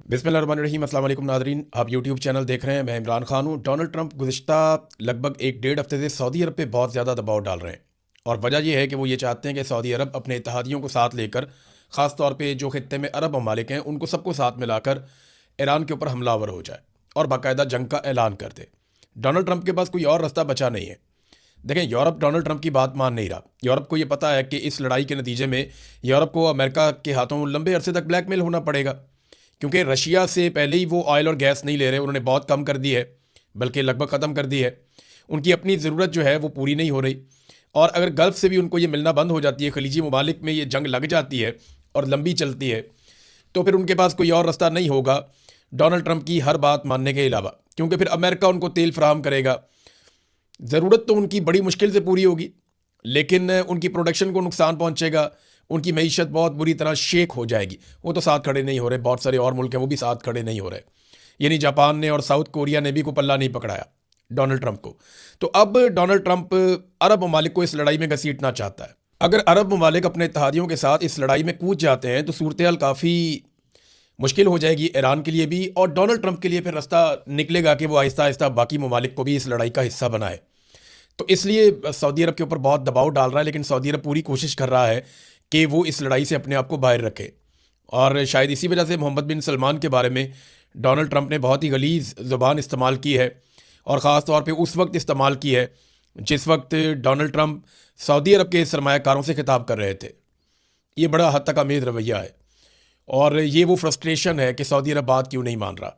बिस्मिल्लाहिर्रहमानिर्रहीम। अस्सलाम वालेकुम नाज़रीन, आप यूट्यूब चैनल देख रहे हैं। मैं इमरान खान हूँ। डोनाल्ड ट्रंप गुज़िश्ता लगभग एक डेढ़ हफ्ते से सऊदी अरब पे बहुत ज़्यादा दबाव डाल रहे हैं और वजह यह है कि वो ये चाहते हैं कि सऊदी अरब अपने इत्तेहादियों को साथ लेकर, ख़ास तौर पे जो खित्ते में अरब ममालिक हैं उनको सबको साथ मिलाकर ईरान के ऊपर हमलावर हो जाए और बाकायदा जंग का ऐलान कर दे। डोनाल्ड ट्रंप के पास कोई और रास्ता बचा नहीं है। देखें, यूरोप डोनाल्ड ट्रंप की बात मान नहीं रहा। यूरोप को ये पता है कि इस लड़ाई के नतीजे में यूरोप को अमेरिका के हाथों लंबे अरसे तक ब्लैकमेल होना पड़ेगा, क्योंकि रशिया से पहले ही वो ऑयल और गैस नहीं ले रहे। उन्होंने बहुत कम कर दी है, बल्कि लगभग ख़त्म कर दी है। उनकी अपनी ज़रूरत जो है वो पूरी नहीं हो रही, और अगर गल्फ़ से भी उनको ये मिलना बंद हो जाती है, खलीजी ममालिक में ये जंग लग जाती है और लंबी चलती है, तो फिर उनके पास कोई और रास्ता नहीं होगा डोनाल्ड ट्रंप की हर बात मानने के अलावा, क्योंकि फिर अमेरिका उनको तेल फराहम करेगा। ज़रूरत तो उनकी बड़ी मुश्किल से पूरी होगी, लेकिन उनकी प्रोडक्शन को नुकसान पहुंचेगा। उनकी मईशत बहुत बुरी तरह शेक हो जाएगी। वो तो साथ खड़े नहीं हो रहे, बहुत सारे और मुल्क हैं वो भी साथ खड़े नहीं हो रहे। यानी जापान ने और साउथ कोरिया ने भी कोई पल्ला नहीं पकड़ाया डोनाल्ड ट्रंप को। तो अब डोनाल्ड ट्रंप अरब ममालिक को इस लड़ाई में घसीटना चाहता है। अगर अरब ममालिक अपने इत्तेहादियों के साथ इस लड़ाई में कूद जाते हैं तो सूरत हाल काफ़ी मुश्किल हो जाएगी ईरान के लिए भी, और डोनाल्ड ट्रंप के लिए फिर रास्ता निकलेगा कि वो आहिस्ता आहिस्ता बाकी ममालिक को भी इस लड़ाई का हिस्सा बनाए। तो इसलिए सऊदी अरब के ऊपर बहुत दबाव डाल रहा है, लेकिन सऊदी अरब पूरी कोशिश कर रहा है कि वो इस लड़ाई से अपने आप को बाहर रखे। और शायद इसी वजह से मोहम्मद बिन सलमान के बारे में डोनाल्ड ट्रंप ने बहुत ही गलीज़ ज़ुबान इस्तेमाल की है, और ख़ास तौर पे उस वक्त इस्तेमाल की है जिस वक्त डोनाल्ड ट्रंप सऊदी अरब के सरमायाकारों से खिताब कर रहे थे। ये बड़ा हद तक अमीर रवैया है, और ये वो फ्रस्ट्रेशन है कि सऊदी अरब बात क्यों नहीं मान रहा।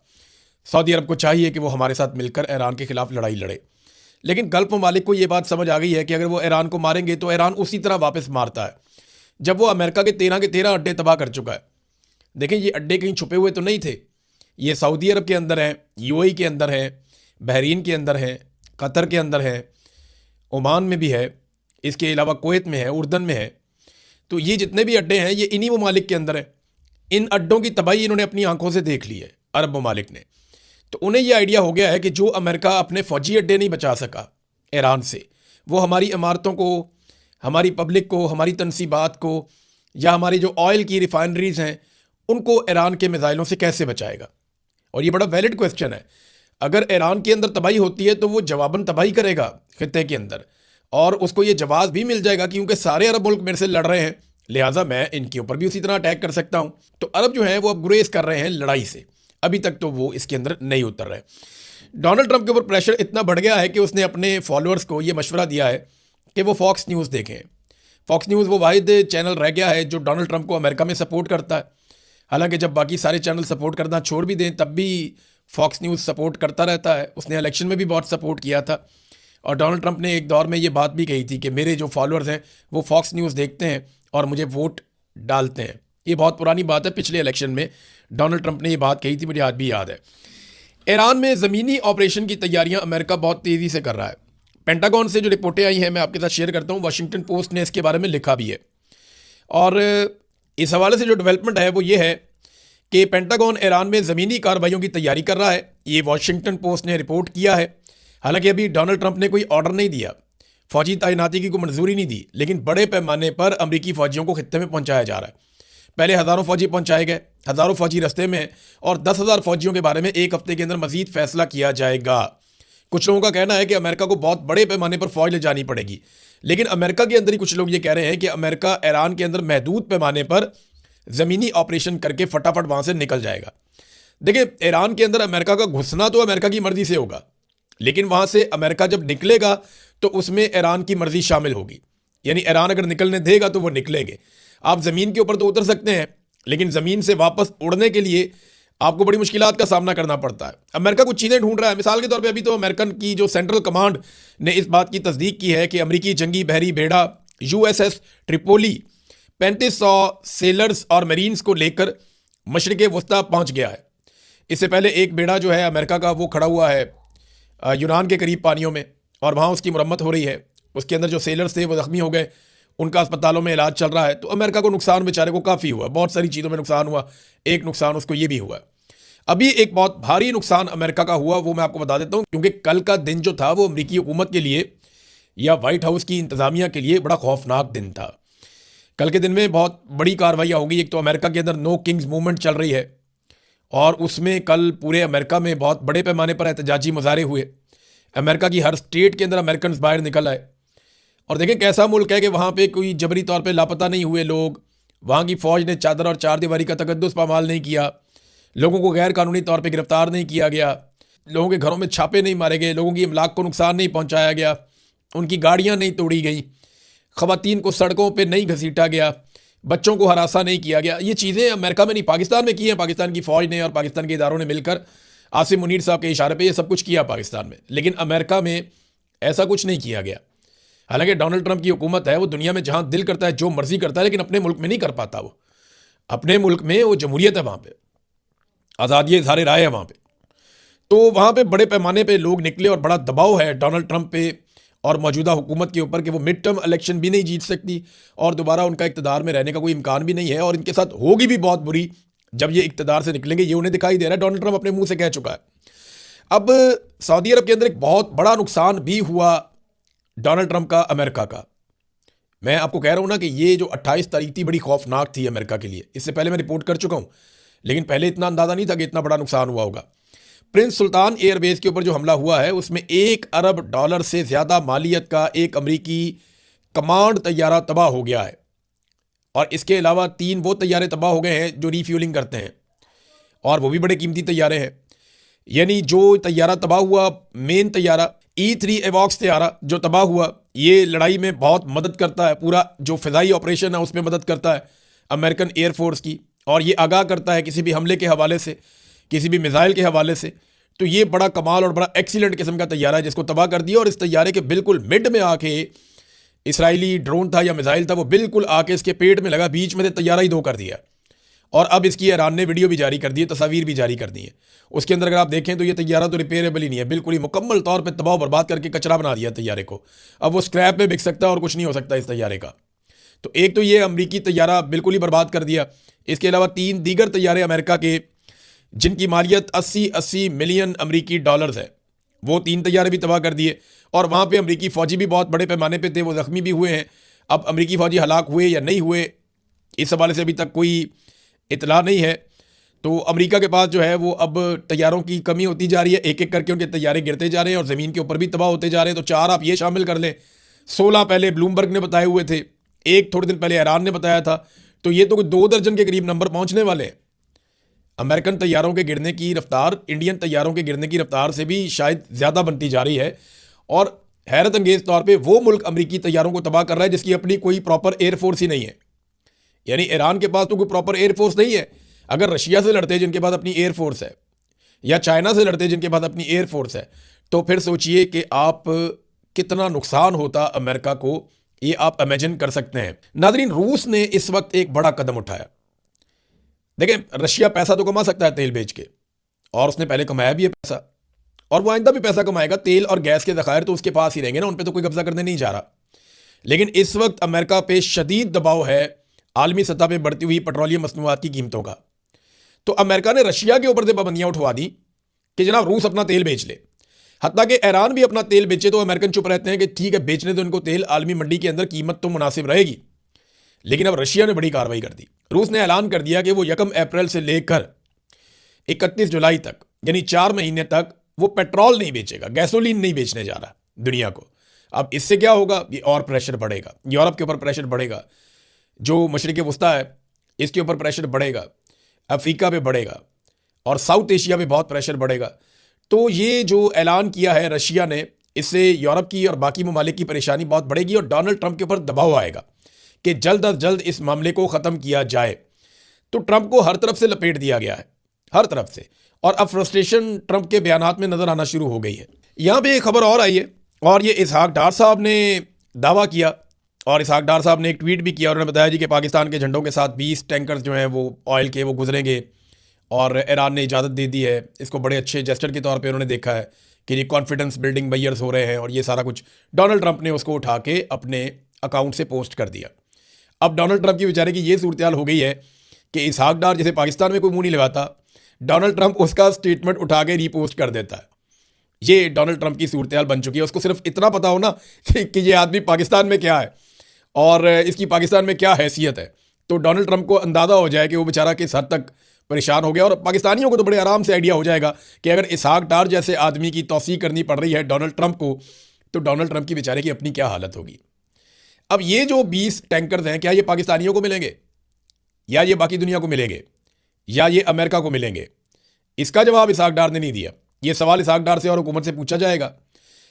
सऊदी अरब को चाहिए कि वो हमारे साथ मिलकर ईरान के ख़िलाफ़ लड़ाई लड़े, लेकिन गल्फ़ ममालिक को ये बात समझ आ गई है कि अगर वो ईरान को मारेंगे तो ईरान उसी तरह वापस मारता है जब वो अमेरिका के 13 के 13 अड्डे तबाह कर चुका है। देखें, ये अड्डे कहीं छुपे हुए तो नहीं थे। ये सऊदी अरब के अंदर हैं, यूएई के अंदर हैं, बहरीन के अंदर हैं, कतर के अंदर हैं, ओमान में भी है, इसके अलावा कुवैत में है, उर्दन में है। तो ये जितने भी अड्डे हैं ये इन्हीं ममालिक के अंदर हैं। इन अड्डों की तबाही इन्होंने अपनी आंखों से देख ली है अरब ममालिक ने। तो उन्हें यह आइडिया हो गया है कि जो अमेरिका अपने फ़ौजी अड्डे नहीं बचा सका ईरान से, वो हमारी इमारतों को, हमारी पब्लिक को, हमारी तनसीबात को, या हमारी जो ऑयल की रिफाइनरीज़ हैं उनको ईरान के मिसाइलों से कैसे बचाएगा। और ये बड़ा वैलिड क्वेश्चन है। अगर ईरान के अंदर तबाही होती है तो वो जवाबन तबाही करेगा खित्ते के अंदर, और उसको ये जवाब भी मिल जाएगा क्योंकि सारे अरब मुल्क मेरे से लड़ रहे हैं, लिहाजा मैं इनके ऊपर भी उसी तरह अटैक कर सकता हूँ। तो अरब जो है वो अब गुरेज कर रहे हैं लड़ाई से। अभी तक तो वो इसके अंदर नहीं उतर रहे। डोनाल्ड ट्रंप के ऊपर प्रेशर इतना बढ़ गया है कि उसने अपने फॉलोअर्स को ये मशवरा दिया है कि वो फॉक्स न्यूज़ देखें। फॉक्स न्यूज़ वो वाहिद चैनल रह गया है जो डोनाल्ड ट्रंप को अमेरिका में सपोर्ट करता है। हालांकि जब बाकी सारे चैनल सपोर्ट करना छोड़ भी दें तब भी फॉक्स न्यूज़ सपोर्ट करता रहता है। उसने इलेक्शन में भी बहुत सपोर्ट किया था, और डोनाल्ड ट्रंप ने एक दौर में ये बात भी कही थी कि मेरे जो फॉलोअर्स हैं वो फॉक्स न्यूज़ देखते हैं और मुझे वोट डालते हैं। ये बहुत पुरानी बात है, पिछले इलेक्शन में डोनाल्ड ट्रंप ने ये बात कही थी, मुझे आज भी याद है। ईरान में ज़मीनी ऑपरेशन की तैयारियां अमेरिका बहुत तेज़ी से कर रहा है। पेंटागन से जो रिपोर्टें आई हैं मैं आपके साथ शेयर करता हूँ। वाशिंगटन पोस्ट ने इसके बारे में लिखा भी है, और इस हवाले से जो डेवलपमेंट है वो ये है कि पेंटागन ईरान में ज़मीनी कार्रवाइयों की तैयारी कर रहा है। ये वाशिंगटन पोस्ट ने रिपोर्ट किया है। हालांकि अभी डोनाल्ड ट्रंप ने कोई ऑर्डर नहीं दिया, फ़ौजी तैनाती की कोई मंजूरी नहीं दी, लेकिन बड़े पैमाने पर अमरीकी फ़ौजियों को खित्ते में पहुँचाया जा रहा है। पहले हज़ारों फ़ौजी पहुंचाए गए, हज़ारों फ़ौजी रस्ते में हैं, और 10,000 फ़ौजियों के बारे में एक हफ्ते के अंदर मजीद फैसला किया जाएगा। कुछ लोगों का कहना है कि अमेरिका को बहुत बड़े पैमाने पर फ़ौज ले जानी पड़ेगी, लेकिन अमेरिका के अंदर ही कुछ लोग ये कह रहे हैं कि अमेरिका ईरान के अंदर महदूद पैमाने पर ज़मीनी ऑपरेशन करके फटाफट वहाँ से निकल जाएगा। देखिए, ईरान के अंदर अमेरिका का घुसना तो अमेरिका की मर्ज़ी से होगा, लेकिन वहाँ से अमेरिका जब निकलेगा तो उसमें ईरान की मर्ज़ी शामिल होगी। यानी ईरान अगर निकलने देगा तो वो निकलेंगे। आप ज़मीन के ऊपर तो उतर सकते हैं, लेकिन ज़मीन से वापस उड़ने के लिए आपको बड़ी मुश्किलात का सामना करना पड़ता है। अमेरिका कुछ चीज़ें ढूंढ रहा है। मिसाल के तौर पे अभी तो अमेरिकन की जो सेंट्रल कमांड ने इस बात की तस्दीक की है कि अमेरिकी जंगी बहरी बेड़ा यूएसएस ट्रिपोली 3500 सेलर्स और मरीन्स को लेकर मशरिक़ वस्ता पहुँच गया है। इससे पहले एक बेड़ा जो है अमेरिका का वो खड़ा हुआ है यूनान के करीब पानियों में, और वहाँ उसकी मरम्मत हो रही है। उसके अंदर जो सेलर्स थे वो ज़ख्मी हो गए, उनका अस्पतालों में इलाज चल रहा है। तो अमेरिका को नुकसान बेचारे को काफ़ी हुआ, बहुत सारी चीज़ों में नुकसान हुआ। एक नुकसान उसको ये भी हुआ। अभी एक बहुत भारी नुकसान अमेरिका का हुआ, वो मैं आपको बता देता हूँ, क्योंकि कल का दिन जो था वो अमेरिकी हुकूमत के लिए या वाइट हाउस की इंतज़ामिया के लिए बड़ा खौफनाक दिन था। कल के दिन में बहुत बड़ी कार्रवाई होगी। एक तो अमेरिका के अंदर नो किंग्स मूवमेंट चल रही है, और उसमें कल पूरे अमेरिका में बहुत बड़े पैमाने पर एहतजाजी मुजाहरे हुए। अमेरिका की हर स्टेट के अंदर अमेरिकन बाहर निकल आए। और देखें कैसा मुल्क है कि वहाँ पे कोई जबरी तौर पे लापता नहीं हुए लोग, वहाँ की फ़ौज ने चादर और चारदीवारी का तकद्दुस पामाल नहीं किया, लोगों को गैर कानूनी तौर पे गिरफ्तार नहीं किया गया, लोगों के घरों में छापे नहीं मारे गए, लोगों की इमलाक को नुकसान नहीं पहुँचाया गया, उनकी गाड़ियाँ नहीं तोड़ी गई, ख़वातीन को सड़कों पर नहीं घसीटा गया, बच्चों को हरासा नहीं किया गया। ये चीज़ें अमेरिका में नहीं, पाकिस्तान में की हैं। पाकिस्तान की फ़ौज ने और पाकिस्तान के इदारों ने मिलकर आसिम मुनीर साहब के इशारे पे ये सब कुछ किया पाकिस्तान में, लेकिन अमेरिका में ऐसा कुछ नहीं किया गया। हालांकि डोनाल्ड ट्रंप की हुकूमत है, वो दुनिया में जहाँ दिल करता है जो मर्जी करता है, लेकिन अपने मुल्क में नहीं कर पाता। वो अपने मुल्क में वो जमहूरियत है, वहाँ पे आज़ादी इज़हार राय है वहाँ पे। तो वहाँ पे बड़े पैमाने पे लोग निकले और बड़ा दबाव है डोनाल्ड ट्रंप पे और मौजूदा हुकूमत के ऊपर कि वो मिड टर्म इलेक्शन भी नहीं जीत सकती और दोबारा उनका इक़्तिदार में रहने का कोई इम्कान भी नहीं है, और इनके साथ होगी भी बहुत बुरी जब ये इक़्तिदार से निकलेंगे। ये उन्हें दिखाई दे रहा है, डोनाल्ड ट्रंप अपने मुंह से कह चुका है। अब सऊदी अरब के अंदर एक बहुत बड़ा नुकसान भी हुआ डोनाल्ड ट्रंप का अमेरिका का। मैं आपको कह रहा हूँ ना कि ये जो 28 तारीख थी बड़ी खौफनाक थी अमेरिका के लिए। इससे पहले मैं रिपोर्ट कर चुका हूँ, लेकिन पहले इतना अंदाज़ा नहीं था कि इतना बड़ा नुकसान हुआ होगा। प्रिंस सुल्तान एयरबेस के ऊपर जो हमला हुआ है उसमें $1 अरब से ज़्यादा मालियत का एक अमरीकी कमांड तैयारा तबाह हो गया है, और इसके अलावा 3 वो तैयारे तबाह हो गए हैं जो रीफ्यूलिंग करते हैं, और वो भी बड़े कीमती तैयारे हैं। यानी जो तैयारा तबाह हुआ, मेन तैयारा E3 एवॉक्स तैयारा जो तबाह हुआ, ये लड़ाई में बहुत मदद करता है, पूरा जो फ़िज़ाई ऑपरेशन है उसमें मदद करता है अमेरिकन एयरफोर्स की, और ये आगाह करता है किसी भी हमले के हवाले से, किसी भी मिसाइल के हवाले से। तो ये बड़ा कमाल और बड़ा एक्सीलेंट किस्म का तैयारा है जिसको तबाह कर दिया। और इस तैयारे के बिल्कुल मिड में आके इसराइली ड्रोन था या मिसाइल था, वो बिल्कुल आके इसके पेट में लगा, बीच में से तैयारा ही दो कर दिया। और अब इसकी ईरान ने वीडियो भी जारी कर दी है, तस्वीर भी जारी कर दी है। उसके अंदर अगर आप देखें तो ये तैयारा तो रिपेयरेबल ही नहीं है, बिल्कुल ही मुकम्मल तौर पे तबाह बर्बाद करके कचरा बना दिया तैयारे को। अब वो स्क्रैप में बिक सकता है और कुछ नहीं हो सकता इस तैयारे का। तो एक तो ये अमरीकी तैयारा बिल्कुल ही बर्बाद कर दिया। इसके अलावा 3 दीगर तैयारे अमेरिका के जिनकी मालियत 80 मिलियन अमरीकी डॉलर्स है, वो 3 तैयारे भी तबाह कर दिए। और वहाँ पे अमरीकी फ़ौजी भी बहुत बड़े पैमाने पे थे, वो ज़ख्मी भी हुए हैं। अब अमरीकी फ़ौजी हलाक हुए या नहीं हुए, इस हवाले से अभी तक कोई इतला नहीं है। तो अमेरिका के पास जो है वो अब तैयारों की कमी होती जा रही है, एक एक करके उनके तैयारे गिरते जा रहे हैं और ज़मीन के ऊपर भी तबाह होते जा रहे हैं। तो 4 आप ये शामिल कर लें, 16 पहले ब्लूमबर्ग ने बताए हुए थे, एक थोड़े दिन पहले ईरान ने बताया था, तो ये तो 2 दर्जन के करीब नंबर पहुँचने वाले हैं। अमेरिकन तैयारों के गिरने की रफ्तार इंडियन तैयारों के गिरने की रफ्तार से भी शायद ज़्यादा बनती जा रही है। और हैरत अंगेज़ तौर पे वो मुल्क अमेरिकी तैयारों को तबाह कर रहा है जिसकी अपनी कोई प्रॉपर एयरफोर्स ही नहीं है। यानी ईरान के पास तो कोई प्रॉपर एयरफोर्स नहीं है। अगर रशिया से लड़ते जिनके पास अपनी एयरफोर्स है, या चाइना से लड़ते जिनके पास अपनी एयरफोर्स है, तो फिर सोचिए कि आप कितना नुकसान होता अमेरिका को, ये आप इमेजिन कर सकते हैं। नाज़रीन, रूस ने इस वक्त एक बड़ा कदम उठाया। देखें, रशिया पैसा तो कमा सकता है तेल बेच के, और उसने पहले कमाया भी है पैसा, और वो आइंदा भी पैसा कमाएगा। तेल और गैस के ज़खायर तो उसके पास ही रहेंगे ना, उन पर तो कोई कब्जा करने नहीं जा रहा। लेकिन इस वक्त अमेरिका पे शदीद दबाव है आलमी सतह पे बढ़ती हुई पेट्रोलियम मसनूआत की कीमतों का। तो अमेरिका ने रशिया के ऊपर से पाबंदियां उठवा दी कि जनाब रूस अपना तेल बेच ले। हत्ता कि ईरान भी अपना तेल बेचे तो अमेरिकन चुप रहते हैं कि ठीक है, बेचने तो इनको तेल, आलमी मंडी के अंदर कीमत तो मुनासिब रहेगी। लेकिन अब रशिया ने बड़ी कार्रवाई कर दी। रूस ने ऐलान कर दिया कि वो 1 अप्रैल से लेकर 31 जुलाई तक, यानी 4 महीने तक वो पेट्रोल नहीं बेचेगा, गैसोलीन नहीं बेचने जा रहा दुनिया को। अब इससे क्या होगा, ये और प्रेशर बढ़ेगा, यूरोप के ऊपर प्रेशर बढ़ेगा, जो मशरिक़ वस्ता है इसके ऊपर प्रेशर बढ़ेगा, अफ्रीका पे बढ़ेगा, और साउथ एशिया पे बहुत प्रेशर बढ़ेगा। तो ये जो ऐलान किया है रशिया ने, इससे यूरोप की और बाकी ममालिक की परेशानी बहुत बढ़ेगी और डोनाल्ड ट्रंप के ऊपर दबाव आएगा कि जल्द अज जल्द इस मामले को ख़त्म किया जाए। तो ट्रंप को हर तरफ से लपेट दिया गया है, हर तरफ से, और अब फ्रस्ट्रेशन ट्रंप के बयानात में नज़र आना शुरू हो गई है। यहाँ पे एक खबर और आई है, और ये इसहाक डार साहब ने दावा किया, और इसहाक डार साहब ने एक ट्वीट भी किया। उन्होंने बताया जी कि पाकिस्तान के झंडों के साथ 20 टैंकर्स जो हैं वो ऑयल के वो गुजरेंगे, और ईरान ने इजाज़त दे दी है। इसको बड़े अच्छे जेस्चर के तौर पे उन्होंने देखा है कि ये कॉन्फिडेंस बिल्डिंग मेजर्स हो रहे हैं, और ये सारा कुछ डोनाल्ड ट्रंप ने उसको उठा के अपने अकाउंट से पोस्ट कर दिया। अब डोनाल्ड ट्रंप की बेचारे की ये सूरत हाल हो गई है कि इसहाक डार जैसे पाकिस्तान में कोई मुंह नहीं लगाता, डोनाल्ड ट्रंप उसका स्टेटमेंट उठा के रीपोस्ट कर देता है। ये डोनाल्ड ट्रंप की सूरत हाल बन चुकी है। उसको सिर्फ इतना पता हो ना कि ये आदमी पाकिस्तान में क्या है और इसकी पाकिस्तान में क्या हैसियत है, तो डोनाल्ड ट्रंप को अंदाज़ा हो जाए कि वो बेचारा किस हद तक परेशान हो गया। और पाकिस्तानियों को तो बड़े आराम से आइडिया हो जाएगा कि अगर इसहाक डार जैसे आदमी की तौसीह करनी पड़ रही है डोनाल्ड ट्रंप को, तो डोनाल्ड ट्रंप की बेचारे की अपनी क्या हालत होगी। अब ये जो 20 टैंकर्स हैं, क्या ये पाकिस्तानियों को मिलेंगे या ये बाकी दुनिया को मिलेंगे या ये अमेरिका को मिलेंगे? इसका जवाब इसहाक डार ने नहीं दिया। ये सवाल इसहाक डार से और हुकूमत से पूछा जाएगा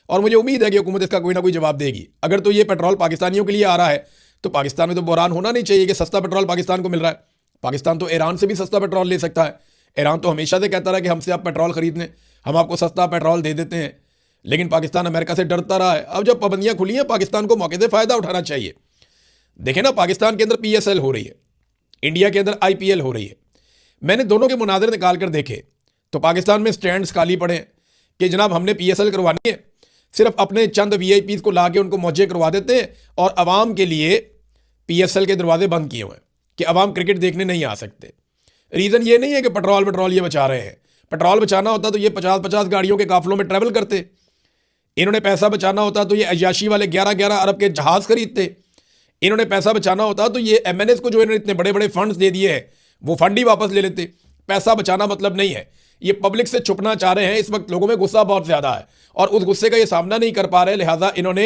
और मुझे उम्मीद है कि हुकूमत इसका कोई ना कोई जवाब देगी। अगर तो ये पेट्रोल पाकिस्तानियों के लिए आ रहा है तो पाकिस्तान में तो बहरान होना नहीं चाहिए कि सस्ता पेट्रोल पाकिस्तान को मिल रहा है। पाकिस्तान तो ईरान से भी सस्ता पेट्रोल ले सकता है। ईरान तो हमेशा से कहता रहा कि हमसे आप पेट्रोल खरीद लें, हम आपको सस्ता पेट्रोल दे देते हैं, लेकिन पाकिस्तान अमेरिका से डरता रहा है। अब जब पाबंदियां खुली हैं, पाकिस्तान को मौके से फ़ायदा उठाना चाहिए। देखें ना, पाकिस्तान के अंदर PSL हो रही है, इंडिया के अंदर IPL हो रही है। मैंने दोनों के मुनाज़र निकाल कर देखे तो पाकिस्तान में स्टैंड्स खाली पड़े हैं कि जनाब हमने PSL करवानी है, सिर्फ अपने चंद VIPs को ला के उनको मौजे करवा देते हैं और आवाम के लिए PSL के दरवाजे बंद किए हुए हैं कि आवाम क्रिकेट देखने नहीं आ सकते। रीज़न ये नहीं है कि पेट्रोल ये बचा रहे हैं। पेट्रोल बचाना होता तो ये 50-50 गाड़ियों के काफिलों में ट्रैवल करते। इन्होंने पैसा बचाना होता तो ये अय्याशी वाले 11-11 अरब के जहाज़ खरीदते। इन्होंने पैसा बचाना होता तो ये MNS को जो इन्होंने इतने बड़े बड़े फंड्स दे दिए हैं वो फंड ही वापस ले लेते। पैसा बचाना मतलब नहीं है, ये पब्लिक से छुपना चाह रहे हैं। इस वक्त लोगों में गुस्सा बहुत ज़्यादा है और उस गुस्से का ये सामना नहीं कर पा रहे, लिहाजा इन्होंने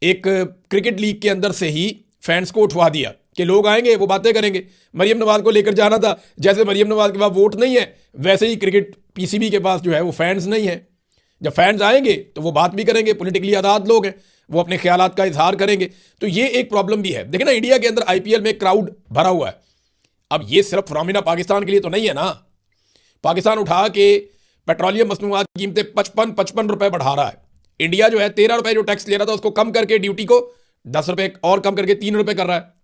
एक क्रिकेट लीग के अंदर से ही फैंस को उठवा दिया कि लोग आएंगे, वो बातें करेंगे। मरियम नवाज को लेकर जाना था, जैसे मरियम नवाज के पास वोट नहीं है वैसे ही क्रिकेट PCB के पास जो है वो फैंस नहीं है। जब फैंस आएंगे तो वो बात भी करेंगे, पॉलिटिकली आज़ाद लोग हैं, वो अपने ख्यालात का इजहार करेंगे। तो ये एक प्रॉब्लम भी है। देखिए ना, इंडिया के अंदर IPL में क्राउड भरा हुआ है। अब ये सिर्फ फिनोमिना पाकिस्तान के लिए तो नहीं है ना। पाकिस्तान उठा के पेट्रोलियम मसनूआत की कीमतें 55 रुपए बढ़ा रहा है। इंडिया जो है 13 रुपए जो टैक्स ले रहा था उसको कम करके ड्यूटी को 10 रुपए और कम करके 3 रुपए कर रहा है।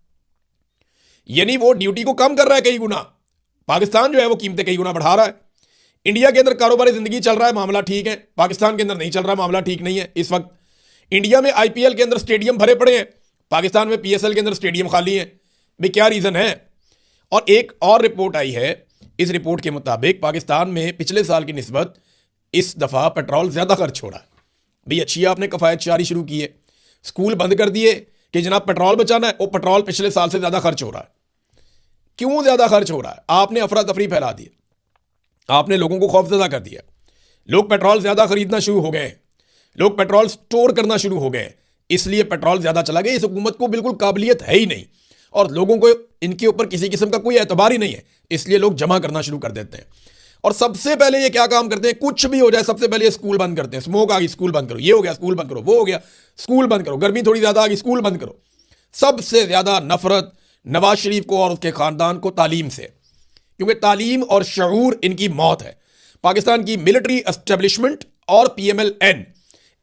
यानी वो ड्यूटी को कम कर रहा है कई गुना। पाकिस्तान जो है वो कीमतें कई गुना बढ़ा रहा है। इंडिया के अंदर कारोबारी जिंदगी चल रहा है, मामला ठीक है। पाकिस्तान के अंदर नहीं चल रहा, मामला ठीक नहीं है। इस वक्त इंडिया में IPL के अंदर स्टेडियम भरे पड़े हैं, पाकिस्तान में PSL के अंदर स्टेडियम खाली है। भाई क्या रीज़न है? और एक और रिपोर्ट आई है, इस रिपोर्ट के मुताबिक पाकिस्तान में पिछले साल की निस्बत इस दफ़ा पेट्रोल ज़्यादा खर्च हो रहा है। भाई अच्छी आपने कफ़ायत जारी शुरू की है, स्कूल बंद कर दिए कि जनाब पेट्रोल बचाना है, वो पेट्रोल पिछले साल से ज़्यादा खर्च हो रहा है। क्यों ज़्यादा खर्च हो रहा है? आपने अफरा तफरी फैला दी, आपने लोगों को खौफजदा कर दिया। लोग पेट्रोल ज़्यादा खरीदना शुरू हो गए, लोग पेट्रोल स्टोर करना शुरू हो गए, इसलिए पेट्रोल ज़्यादा चला गया। इस हुकूमत को बिल्कुल काबिलियत है ही नहीं और लोगों को इनके ऊपर किसी किस्म का कोई एतबार ही नहीं है, इसलिए लोग जमा करना शुरू कर देते हैं। और सबसे पहले ये क्या काम करते हैं, कुछ भी हो जाए सबसे पहले ये स्कूल बंद करते हैं। स्मोक आ गई, स्कूल बंद करो, ये हो गया स्कूल बंद करो, वो हो गया स्कूल बंद करो, गर्मी थोड़ी ज़्यादा आ गई, स्कूल बंद करो। सबसे ज़्यादा नफरत नवाज शरीफ को और उसके ख़ानदान को तालीम से, क्योंकि तालीम और शऊर इनकी मौत है। पाकिस्तान की मिलिट्री एस्टेब्लिशमेंट और PMLN,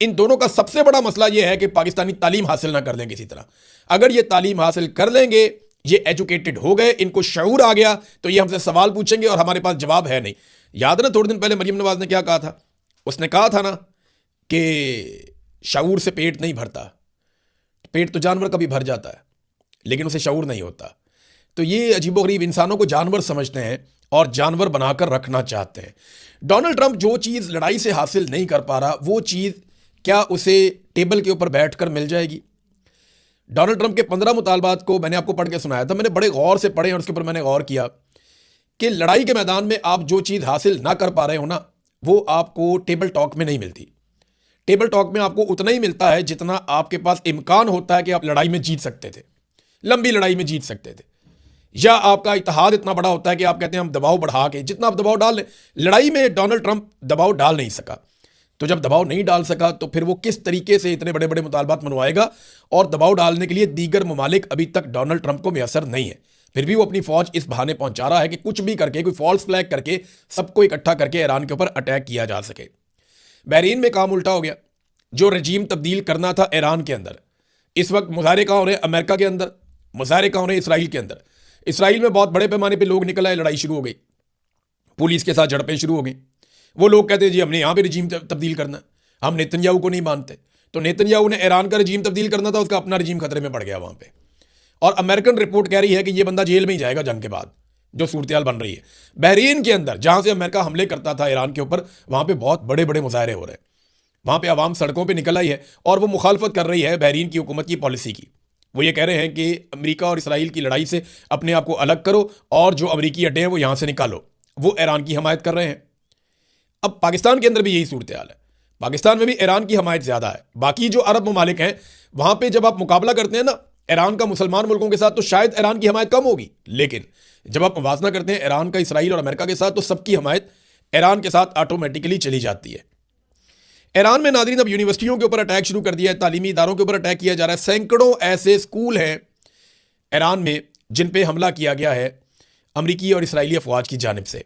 इन दोनों का सबसे बड़ा मसला यह है कि पाकिस्तानी तालीम हासिल ना कर लें किसी तरह। अगर ये तालीम हासिल कर लेंगे, ये एजुकेटेड हो गए, इनको शऊर आ गया, तो ये हमसे सवाल पूछेंगे और हमारे पास जवाब है नहीं। याद है ना थोड़े दिन पहले मरियम नवाज ने क्या कहा था? उसने कहा था ना कि शऊर से पेट नहीं भरता, पेट तो जानवर का भी भर जाता है लेकिन उसे शऊर नहीं होता। तो ये अजीबोगरीब इंसानों को जानवर समझते हैं और जानवर बनाकर रखना चाहते हैं। डोनाल्ड ट्रंप जो चीज़ लड़ाई से हासिल नहीं कर पा रहा, वो चीज़ क्या उसे टेबल के ऊपर बैठकर मिल जाएगी? डोनाल्ड ट्रंप के 15 मुतालबात को मैंने आपको पढ़ के सुनाया था, मैंने बड़े गौर से पढ़े और उसके ऊपर मैंने गौर किया कि लड़ाई के मैदान में आप जो चीज़ हासिल ना कर पा रहे हो ना, वो आपको टेबल टॉक में नहीं मिलती। टेबल टॉक में आपको उतना ही मिलता है जितना आपके पास इम्कान होता है कि आप लड़ाई में जीत सकते थे, लंबी लड़ाई में जीत सकते थे, या आपका इत्तेहाद इतना बड़ा होता है कि आप कहते हैं हम दबाव बढ़ा के, जितना आप दबाव डाल लें। लड़ाई में डोनाल्ड ट्रंप दबाव डाल नहीं सका, तो जब दबाव नहीं डाल सका तो फिर वो किस तरीके से इतने बड़े बड़े मुतालबात मनवाएगा? और दबाव डालने के लिए दीगर ममालिक अभी तक डोनाल्ड ट्रंप को मैसर नहीं है, फिर भी वो अपनी फौज इस बहाने पहुंचा रहा है कि कुछ भी करके, कोई फॉल्स फ्लैग करके सबको इकट्ठा करके ईरान के ऊपर अटैक किया जा सके। बहरीन में काम उल्टा हो गया, जो रजीम तब्दील करना था ईरान के अंदर, इस वक्त मुजाहरे कहाँ हो रहे हैं? अमेरिका के अंदर, मुजाहरे कहाँ हो रहे हैं? इसराइल के अंदर। इसराइल में बहुत बड़े पैमाने पे लोग निकल आए, लड़ाई शुरू हो गई, पुलिस के साथ झड़पें शुरू हो गई। वो लोग कहते हैं जी हमने यहाँ पे रजीम तब्दील करना, हम नेतन्याहू को नहीं मानते। तो नेतन्याहू ने ईरान का रजीम तब्दील करना था, उसका अपना रजीम खतरे में पड़ गया वहाँ पे। और अमेरिकन रिपोर्ट कह रही है कि ये बंदा जेल में ही जाएगा जंग के बाद, जो सूरत बन रही है। बहरीन के अंदर जहाँ से अमेरिका हमले करता था ईरान के ऊपर, वहाँ पे बहुत बड़े बड़े मुजाहरे हो रहे हैं, वहाँ पे आवाम सड़कों पे निकल आई है और वो मुखालफत कर रही है बहरीन की हुकूमत की पॉलिसी की। वो ये कह रहे हैं कि अमेरिका और इसराइल की लड़ाई से अपने आप को अलग करो और जो अमेरिकी अड्डे हैं वो यहाँ से निकालो। वो ईरान की हमायत कर रहे हैं। अब पाकिस्तान के अंदर भी यही सूरत हाल है। पाकिस्तान में भी ईरान की हमायत ज़्यादा है। बाकी जो अरब ममालिक हैं वहाँ पे जब आप मुकाबला करते हैं ना ईरान का मुसलमान मुल्कों के साथ, तो शायद ईरान की हमायत कम होगी, लेकिन जब आप मुवाजना करते हैं ईरान का इसराइल और अमेरिका के साथ, तो सबकी हमायत ईरान के साथ ऑटोमेटिकली चली जाती है। ईरान में नादरीन अब यूनिवर्सिटियों के ऊपर अटैक शुरू कर दिया है, तालीमी इदारों के ऊपर अटैक किया जा रहा है। सैकड़ों ऐसे स्कूल हैं ईरान में जिन पे हमला किया गया है अमरीकी और इसराइली अफवाज की जानिब से।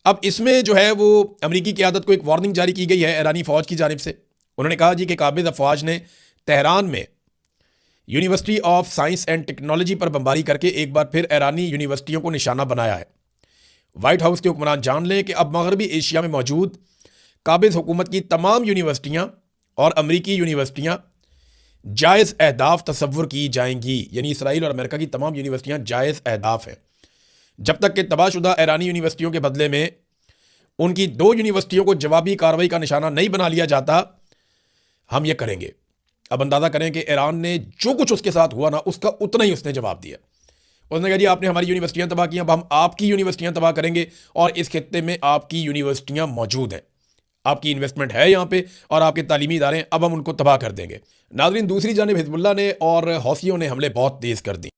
अब इसमें जो है वो अमरीकी क़यादत को एक वार्निंग जारी की गई है ईरानी फ़ौज की जानिब से। उन्होंने कहा जी कि काबिज़ अफवाज ने तेहरान में university of science and technology पर बमबारी करके एक बार फिर ईरानी यूनिवर्सिटियों को निशाना बनाया है। वाइट हाउस के हुक्मरान जान लें कि अब मगरबी एशिया में मौजूद काबिज़ हुकूमत की तमाम यूनिवर्सिटियाँ और अमरीकी यूनिवर्सिटियाँ जायज़ अहदाफ तसव्वुर की जाएंगी। यानी इसराइल और अमेरिका की तमाम यूनिवर्सिटियाँ जायज़ अहदाफ हैं। जब तक कि तबाहशुदा ईरानी यूनिवर्सिटियों के बदले में उनकी 2 यूनिवर्सिटियों को जवाबी कार्रवाई का निशाना नहीं बना लिया जाता, हम ये करेंगे। अब अंदाज़ा करें कि ईरान ने जो कुछ उसके साथ हुआ ना, उसका उतना ही उसने जवाब दिया। उसने कहा जी आपने हमारी यूनिवर्सिटियाँ तबाह की, अब हम आपकी यूनिवर्सिटियाँ तबाह करेंगे और इस खित्ते में आपकी यूनिवर्सिटियाँ मौजूद हैं, आपकी इन्वेस्टमेंट है यहाँ पे और आपके तालीमी इदारे, अब हम उनको तबाह कर देंगे। नाज़रीन, दूसरी जानिब हिज़्बुल्लाह ने और हौसियों ने हमले बहुत तेज़ कर दिए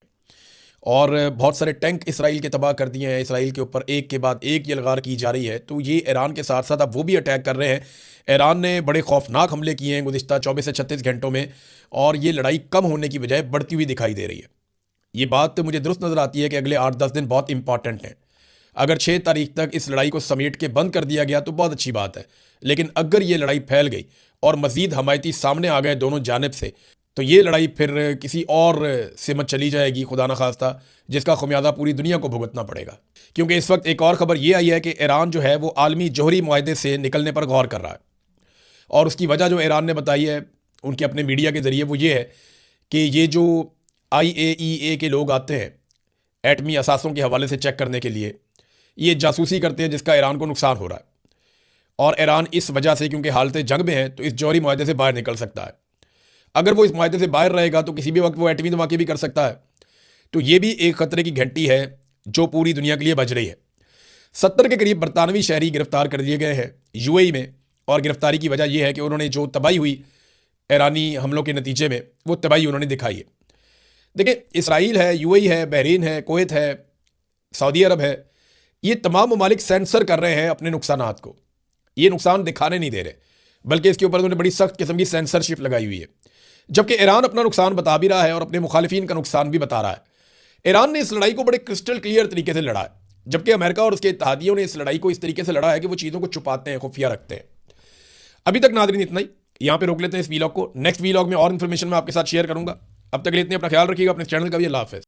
और बहुत सारे टैंक इसराइल के तबाह कर दिए हैं। इसराइल के ऊपर एक के बाद एक यलगार की जा रही है। तो ये ईरान के साथ साथ अब वो भी अटैक कर रहे हैं। ईरान ने बड़े खौफनाक हमले किए हैं गुज़िश्ता 24 से 36 घंटों में, और ये लड़ाई कम होने की बजाय बढ़ती हुई दिखाई दे रही है। ये बात मुझे दुरुस्त नज़र आती है कि अगले 8-10 दिन बहुत इंपॉर्टेंट हैं। अगर 6 तारीख तक इस लड़ाई को समेट के बंद कर दिया गया तो बहुत अच्छी बात है, लेकिन अगर ये लड़ाई फैल गई और मज़ीद हमायती सामने आ गए दोनों जानिब से, तो ये लड़ाई फिर किसी और सिमत चली जाएगी, खुदा न खास्ता, जिसका खुमियाजा पूरी दुनिया को भुगतना पड़ेगा। क्योंकि इस वक्त एक और ख़बर ये आई है कि ईरान जो है वो आलमी जौहरी मुआहदे से निकलने पर गौर कर रहा है, और उसकी वजह जो ईरान ने बताई है उनके अपने मीडिया के ज़रिए वो ये है कि ये जो IAEA के लोग आते हैं एटमी असासों के हवाले से चेक करने के लिए, ये जासूसी करते हैं जिसका ईरान को नुकसान हो रहा है, और ईरान इस वजह से क्योंकि हालत जंग में है तो इस जौहरी मुआहदे से बाहर निकल सकता है। अगर वो इस मुआहदे से बाहर रहेगा तो किसी भी वक्त वो एटमी धमाके भी कर सकता है। तो ये भी एक ख़तरे की घंटी है जो पूरी दुनिया के लिए बज रही है। 70 के करीब बरतानवी शहरी गिरफ्तार कर लिए गए हैं UAE में, और गिरफ्तारी की वजह यह है कि उन्होंने जो तबाही हुई ईरानी हमलों के नतीजे में, वो तबाही उन्होंने दिखाई है। देखिए, इसराइल है, UAE है, बहरीन है, कुवैत है, सऊदी अरब है, ये तमाम ममालिक सेंसर कर रहे हैं अपने नुकसानात को। ये नुकसान दिखाने नहीं दे रहे, बल्कि इसके ऊपर उन्होंने बड़ी सख्त किस्म की सेंसरशिप लगाई हुई है। जबकि ईरान अपना नुकसान बता भी रहा है और अपने मुखालिफिन का नुकसान भी बता रहा है। ईरान ने इस लड़ाई को बड़े क्रिस्टल क्लियर तरीके से लड़ा है, जबकि अमेरिका और उसके इत्तेहादियों ने इस लड़ाई को इस तरीके से लड़ा है कि वो चीज़ों को छुपाते हैं, खुफिया रखते हैं। अभी तक नाज़रीन इतना ही, यहाँ पे रोक लेते हैं इस वीलॉग को। नेक्स्ट वीलॉग में और इन्फॉर्मेशन मैं आपके साथ शेयर करूँगा। अब तक के लिए इतने, अपना ख्याल रखिएगा, अपने चैनल का भी। अल्लाह हाफ़िज़।